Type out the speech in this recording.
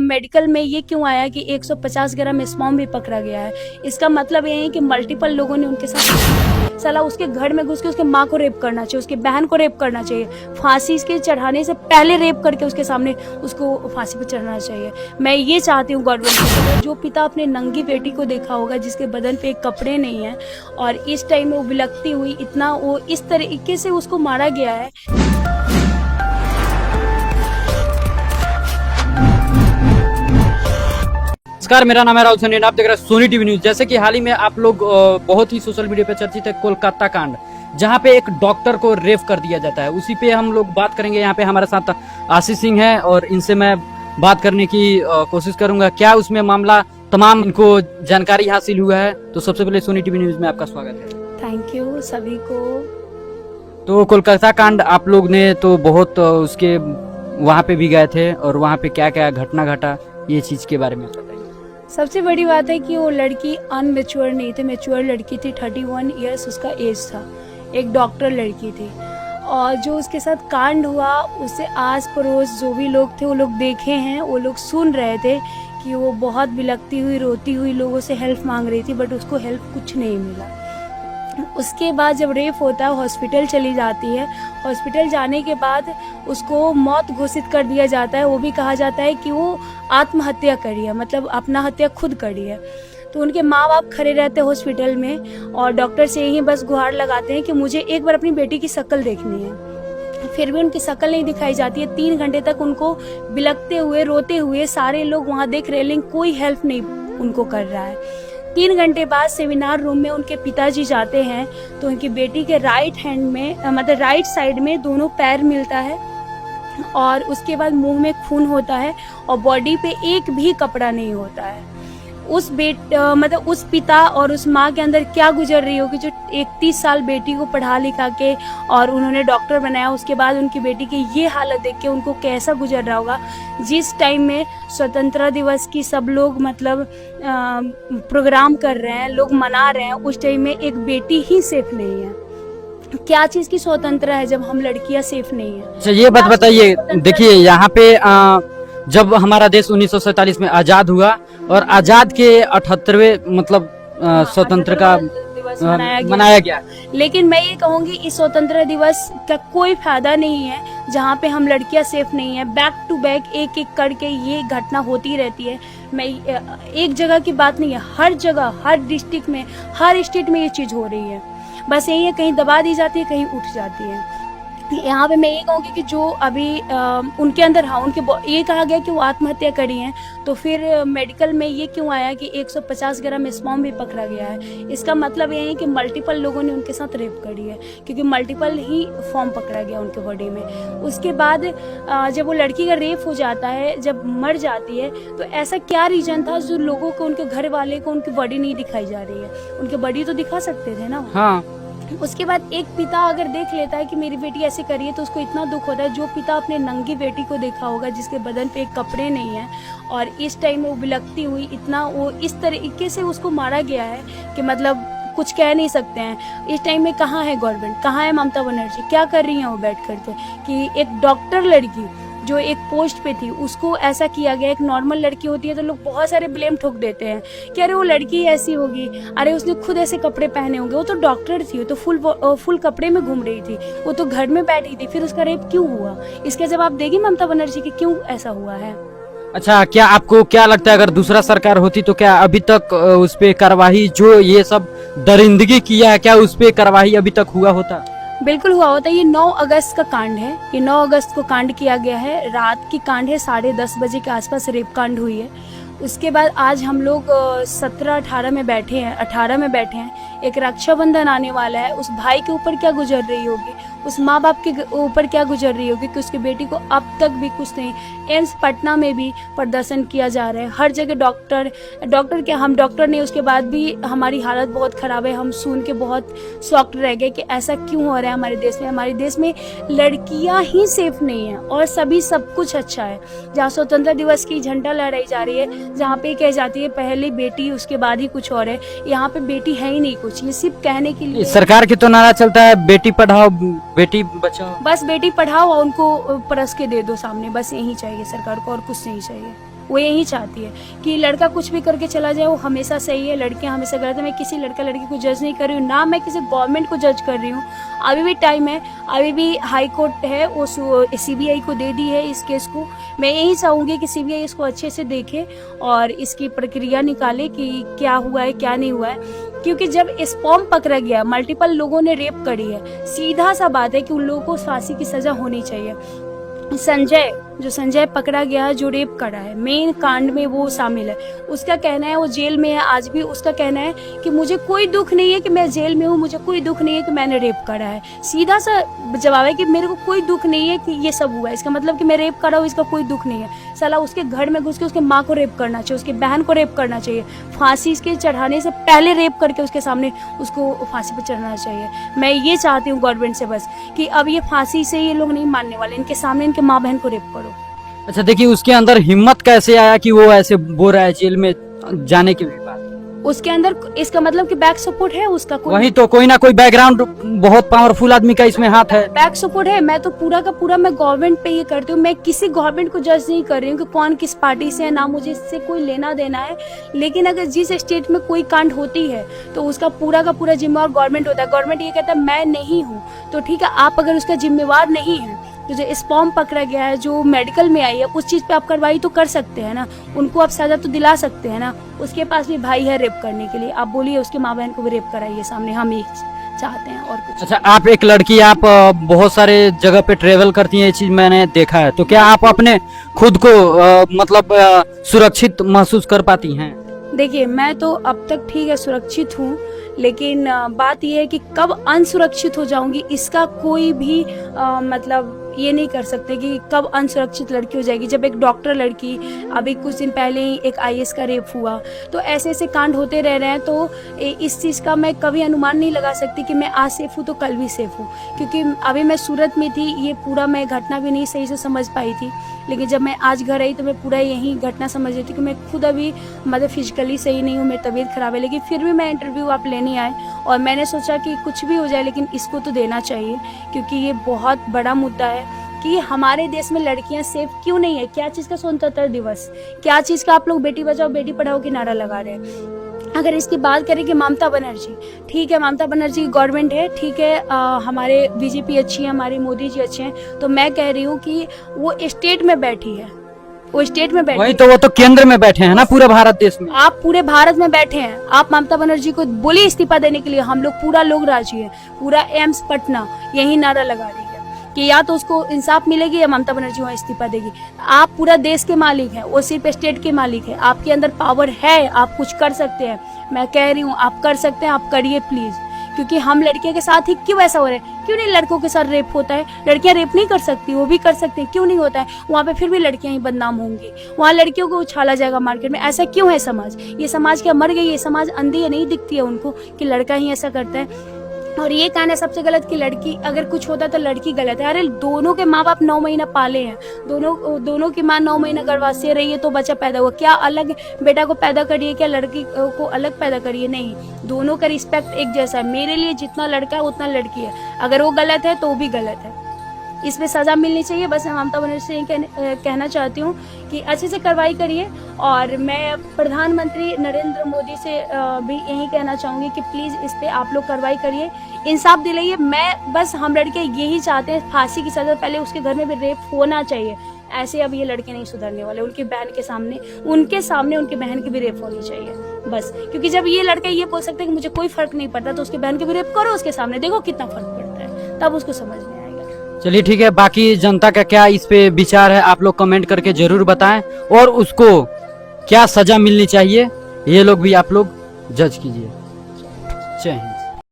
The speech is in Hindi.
मेडिकल में ये क्यों आया कि 150 ग्राम स्पर्म भी पकड़ा गया है। इसका मतलब ये है कि मल्टीपल लोगों ने उनके साथ साला उसके घर में घुस के उसके माँ को रेप करना चाहिए, उसके बहन को रेप करना चाहिए, फांसी के चढ़ाने से पहले रेप करके उसके सामने उसको फांसी पर चढ़ना चाहिए। मैं ये चाहती हूँ गवर्नमेंट से, जो पिता अपने नंगी बेटी को देखा होगा जिसके बदन पे कपड़े नहीं है और इस टाइम में वो बिलखती हुई इतना वो इस तरीके से उसको मारा गया है। नमस्कार, मेरा नाम है राहुल सनी, आप देख रहे हैं सोनी टीवी न्यूज। जैसे कि हाल ही में आप लोग बहुत ही सोशल मीडिया पे चर्चित है कोलकाता कांड, जहां पे एक डॉक्टर को रेप कर दिया जाता है, उसी पे हम लोग बात करेंगे। यहाँ पे हमारे साथ आशीष सिंह है और इनसे मैं बात करने की कोशिश करूंगा क्या उसमें मामला तमाम इनको जानकारी हासिल हुआ है। तो सबसे पहले सोनी टीवी न्यूज में आपका स्वागत है। थैंक यू सभी को। तो कोलकाता कांड आप लोग ने तो बहुत उसके वहाँ पे भी गए थे और वहाँ पे क्या क्या घटना घटा, ये चीज के बारे में बताइए। सबसे बड़ी बात है कि वो लड़की अनमेच्योर नहीं थी, मेच्योर लड़की थी। 31 इयर्स उसका एज था, एक डॉक्टर लड़की थी। और जो उसके साथ कांड हुआ उससे आस पड़ोस जो भी लोग थे वो लोग देखे हैं, वो लोग सुन रहे थे कि वो बहुत बिलखती हुई रोती हुई लोगों से हेल्प मांग रही थी, बट उसको हेल्प कुछ नहीं मिला। उसके बाद जब रेप होता है हॉस्पिटल चली जाती है, हॉस्पिटल जाने के बाद उसको मौत घोषित कर दिया जाता है। वो भी कहा जाता है कि वो आत्महत्या करी है, मतलब अपना हत्या खुद करी है। तो उनके माँ बाप खड़े रहते हैं हॉस्पिटल में और डॉक्टर से यही बस गुहार लगाते हैं कि मुझे एक बार अपनी बेटी की शक्ल देखनी है। फिर भी उनकी शक्ल नहीं दिखाई जाती है। 3 घंटे तक उनको बिलखते हुए रोते हुए सारे लोग वहाँ देख रहे हैं, लेकिन कोई हेल्प नहीं उनको कर रहा है। 3 घंटे बाद सेमिनार रूम में उनके पिताजी जाते हैं तो उनकी बेटी के राइट हैंड में मतलब राइट साइड में दोनों पैर मिलता है और उसके बाद मुंह में खून होता है और बॉडी पे एक भी कपड़ा नहीं होता है। उस मतलब उस पिता और उस माँ के अंदर क्या गुजर रही होगी जो 31 साल बेटी को पढ़ा लिखा के और उन्होंने डॉक्टर बनाया, उसके बाद उनकी बेटी की ये हालत देख के उनको कैसा गुजर रहा होगा। जिस टाइम में स्वतंत्रता दिवस की सब लोग मतलब प्रोग्राम कर रहे हैं, लोग मना रहे हैं, उस टाइम में एक बेटी ही सेफ नहीं है। क्या चीज की स्वतंत्रता है जब हम लड़कियां सेफ नहीं है। अच्छा, ये बात बताइए। देखिए यहाँ पे जब हमारा देश 1947 में आजाद हुआ और आजाद के 78वें मतलब स्वतंत्र का दिवस मनाया गया, लेकिन मैं ये कहूंगी इस स्वतंत्रता दिवस का कोई फायदा नहीं है जहाँ पे हम लड़कियां सेफ नहीं है। बैक टू बैक एक एक करके ये घटना होती रहती है। मैं एक जगह की बात नहीं है, हर जगह, हर डिस्ट्रिक्ट में, हर स्टेट में ये चीज हो रही है। बस यही है, कहीं दबा दी जाती है, कहीं उठ जाती है। यहाँ पे मैं ये कहूँगी कि जो अभी उनके अंदर उनके ये कहा गया कि वो आत्महत्या करी हैं, तो फिर मेडिकल में ये क्यों आया कि 150 ग्राम स्पर्म भी पकड़ा गया है। इसका मतलब ये है कि मल्टीपल लोगों ने उनके साथ रेप करी है, क्योंकि मल्टीपल ही फॉर्म पकड़ा गया उनके बॉडी में। उसके बाद जब वो लड़की का रेप हो जाता है, जब मर जाती है, तो ऐसा क्या रीजन था जो लोगों को, उनके घर वाले को उनकी बॉडी नहीं दिखाई जा रही है। उनकी बॉडी तो दिखा सकते थे ना। हाँ। उसके बाद एक पिता अगर देख लेता है कि मेरी बेटी ऐसे करी है तो उसको इतना दुख होता है। जो पिता अपने नंगी बेटी को देखा होगा जिसके बदन पे कपड़े नहीं है और इस टाइम में वो बिलखती हुई इतना वो इस तरीके से उसको मारा गया है कि मतलब कुछ कह नहीं सकते हैं। इस टाइम में कहाँ है गवर्नमेंट, कहाँ है ममता बनर्जी, क्या कर रही है वो बैठ करके कि एक डॉक्टर लड़की जो एक पोस्ट पे थी उसको ऐसा किया गया। एक नॉर्मल लड़की होती है तो लोग बहुत सारे ब्लेम ठोक देते हैं कि अरे वो लड़की ऐसी होगी, अरे उसने खुद ऐसे कपड़े पहने होंगे। वो तो डॉक्टर थी, वो तो फुल कपड़े में घूम रही थी, वो तो घर में बैठी थी। फिर उसका रेप क्यों हुआ, इसका जवाब देगी ममता बनर्जी कि क्यों ऐसा हुआ है। अच्छा, क्या आपको क्या लगता है अगर दूसरा सरकार होती तो क्या अभी तक उस पे कार्रवाई, जो ये सब दरिंदगी किया है, क्या उस पे कार्रवाई अभी तक हुआ होता? बिल्कुल हुआ होता है। ये 9 अगस्त का कांड है, ये 9 अगस्त को कांड किया गया है। रात की कांड है, 10:30 बजे के आसपास रेप कांड हुई है। उसके बाद आज हम लोग 17-18 में बैठे हैं, 18 में बैठे हैं। एक रक्षाबंधन आने वाला है, उस भाई के ऊपर क्या गुजर रही होगी, उस माँ बाप के ऊपर क्या गुजर रही होगी कि उसकी बेटी को अब तक भी कुछ नहीं। एम्स पटना में भी प्रदर्शन किया जा रहा है, हर जगह डॉक्टर क्या, हम डॉक्टर नहीं, उसके बाद भी हमारी हालत बहुत खराब है। हम सुन के बहुत शॉक्ड रह गए कि ऐसा क्यों हो रहा है हमारे देश में। हमारे देश में लड़कियां ही सेफ नहीं है और सभी सब कुछ अच्छा है। जहाँ स्वतंत्रता दिवस की झंडा लहराई जा रही है, जहाँ पे कह जाती है पहले बेटी उसके बाद ही कुछ और है, यहाँ पे बेटी है ही नहीं कुछ। ये सिर्फ कहने के लिए सरकार की तो नारा चलता है बेटी पढ़ाओ बेटी बचाओ। बस बेटी पढ़ाओ और उनको परस के दे दो सामने, बस यही चाहिए सरकार को और कुछ नहीं चाहिए। वो यही चाहती है कि लड़का कुछ भी करके चला जाए वो हमेशा सही है, लड़कियां हमेशा गलत है। मैं किसी लड़का लड़की को जज नहीं कर रही हूँ, ना मैं किसी गवर्नमेंट को जज कर रही हूँ। अभी भी टाइम है, अभी भी हाई कोर्ट है, वो CBI को दे दी है इस केस को। मैं यही चाहूँगी कि CBI इसको अच्छे से देखे और इसकी प्रक्रिया निकाले कि क्या हुआ है क्या नहीं हुआ है। क्योंकि जब स्पॉम पकड़ा गया, मल्टीपल लोगों ने रेप करी है, सीधा सा बात है कि उन लोगों को फांसी की सजा होनी चाहिए। संजय पकड़ा गया है, जो रेप करा है, मेन कांड में वो शामिल है। उसका कहना है वो जेल में है आज भी, उसका कहना है कि मुझे कोई दुख नहीं है कि मैं जेल में हूँ, मुझे कोई दुख नहीं है कि मैंने रेप करा है। सीधा सा जवाब है कि मेरे को कोई दुख नहीं है कि ये सब हुआ है, इसका मतलब कि मैं रेप करा हूँ, इसका कोई दुख नहीं है। साला उसके घर में घुस के उसके माँ को रेप करना चाहिए, उसकी बहन को रेप करना चाहिए, फांसी के चढ़ाने से पहले रेप करके उसके सामने उसको फांसी पर चढ़ाना चाहिए। मैं ये चाहती हूँ गवर्नमेंट से बस कि अब ये फांसी से ये लोग नहीं मानने वाले, इनके सामने इनके माँ बहन को रेप करो। अच्छा देखिए, उसके अंदर हिम्मत कैसे आया कि वो ऐसे बोल रहा है जेल में जाने के भी बाद? उसके अंदर इसका मतलब कि बैक सपोर्ट है उसका, वही तो, कोई ना कोई बैकग्राउंड, बहुत पावरफुल आदमी का इसमें हाथ है। बैक सपोर्ट है। मैं तो पूरा का पूरा मैं गवर्नमेंट पे ये करती हूँ, मैं किसी गवर्नमेंट को जज नहीं कर रही हूँ कि कौन किस पार्टी से है, ना मुझे इससे कोई लेना देना है। लेकिन अगर जिस स्टेट में कोई कांड होती है तो उसका पूरा का पूरा जिम्मेवार गवर्नमेंट होता है। गवर्नमेंट ये कहता है मैं नहीं हूँ, तो ठीक है, आप अगर उसका जिम्मेवार नहीं है, तो जो स्पॉम पकड़ा गया है, जो मेडिकल में आई है, उस चीज पे आप कार्रवाई तो कर सकते हैं ना, उनको आप सजा तो दिला सकते हैं ना। उसके पास भी भाई है रेप करने के लिए, आप बोलिए उसके माँ बहन को भी रेप कराइए सामने, हम ये चाहते हैं और कुछ। अच्छा, आप एक लड़की, आप बहुत सारे जगह पे ट्रेवल करती हैं, ये चीज मैंने देखा है, तो क्या आप अपने खुद को मतलब सुरक्षित महसूस कर पाती हैं? देखिए, मैं तो अब तक ठीक है सुरक्षित हूँ, लेकिन बात यह है कि कब अनसुरक्षित हो जाऊंगी इसका कोई भी मतलब ये नहीं कर सकते कि कब अनसुरक्षित लड़की हो जाएगी। जब एक डॉक्टर लड़की, अभी कुछ दिन पहले ही एक IAS का रेप हुआ, तो ऐसे ऐसे कांड होते रह रहे हैं, तो इस चीज़ का मैं कभी अनुमान नहीं लगा सकती कि मैं आज सेफ हूँ तो कल भी सेफ हूँ। क्योंकि अभी मैं सूरत में थी, ये पूरा मैं घटना भी नहीं सही से समझ पाई थी, लेकिन जब मैं आज घर आई तो मैं पूरा यही घटना समझ रही थी कि मैं खुद अभी मतलब फिजिकली सही नहीं हूँ, मेरी तबीयत खराब है, लेकिन फिर भी मैं इंटरव्यू आप लेने आए और मैंने सोचा कि कुछ भी हो जाए लेकिन इसको तो देना चाहिए, क्योंकि ये बहुत बड़ा मुद्दा है कि हमारे देश में लड़कियां सेफ क्यों नहीं है। क्या चीज़ का स्वतंत्रता दिवस, क्या चीज़ का आप लोग बेटी बचाओ बेटी पढ़ाओ की नारा लगा रहे हैं। अगर इसकी बात करें कि ममता बनर्जी, ठीक है, ममता बनर्जी की गवर्नमेंट है, ठीक है, हमारे BJP अच्छी है, हमारे मोदी जी अच्छे हैं, तो मैं कह रही हूँ कि वो स्टेट में बैठी है, वो स्टेट में बैठे, वही तो, वो तो केंद्र में बैठे हैं ना पूरे भारत देश में। आप पूरे भारत में बैठे हैं, आप ममता बनर्जी को बोलिए इस्तीफा देने के लिए, हम लोग पूरा लोग राजी है, पूरा एम्स पटना यही नारा लगा रही है कि या तो उसको इंसाफ मिलेगी या ममता बनर्जी वहाँ इस्तीफा देगी। आप पूरा देश के मालिक हैं, वो सिर्फ स्टेट के मालिक है, आपके अंदर पावर है, आप कुछ कर सकते हैं। मैं कह रही हूँ आप कर सकते हैं, आप करिए प्लीज, क्योंकि हम लड़कियों के साथ ही क्यों ऐसा हो रहा है? क्यों नहीं लड़कों के साथ रेप होता है? लड़कियां रेप नहीं कर सकती, वो भी कर सकती हैं, क्यों नहीं होता है? वहाँ पे फिर भी लड़कियां ही बदनाम होंगी, वहाँ लड़कियों को उछाला जाएगा मार्केट में। ऐसा क्यों है समाज? ये समाज क्या मर गई? ये समाज अंधी है, नहीं दिखती है उनको कि लड़का ही ऐसा करता है? और ये कहना है सबसे गलत कि लड़की अगर कुछ होता है तो लड़की गलत है। अरे दोनों के माँ बाप 9 महीना पाले हैं, दोनों की माँ 9 महीना गर्भाशय रही है तो बच्चा पैदा हुआ। क्या अलग बेटा को पैदा करिए, क्या लड़की को अलग पैदा करिए? नहीं, दोनों का रिस्पेक्ट एक जैसा है। मेरे लिए जितना लड़का है उतना लड़की है, अगर वो गलत है तो वो भी गलत है, इसमें सजा मिलनी चाहिए। बस मैं ममता बनर्जी से कहना चाहती हूँ कि अच्छे से कार्रवाई करिए, और मैं प्रधानमंत्री नरेंद्र मोदी से भी यही कहना चाहूँगी कि प्लीज़ इस पे आप लोग कार्रवाई करिए, इंसाफ दिलाइए। मैं बस हम लड़के यही चाहते हैं, फांसी की सजा, पहले उसके घर में भी रेप होना चाहिए। ऐसे अब ये लड़के नहीं सुधरने वाले, उनकी बहन के सामने उनकी बहन की भी रेप होनी चाहिए बस। क्योंकि जब ये लड़का ये बोल सकते हैं कि मुझे कोई फर्क नहीं पड़ता, तो उसकी बहन की भी रेप करो उसके सामने, देखो कितना फर्क पड़ता है, तब उसको समझ में आएगा। चलिए ठीक है, बाकी जनता का क्या इस पे विचार है आप लोग कमेंट करके जरूर बताएं, और उसको क्या सजा मिलनी चाहिए ये लोग भी आप लोग जज कीजिए। जय हिंद।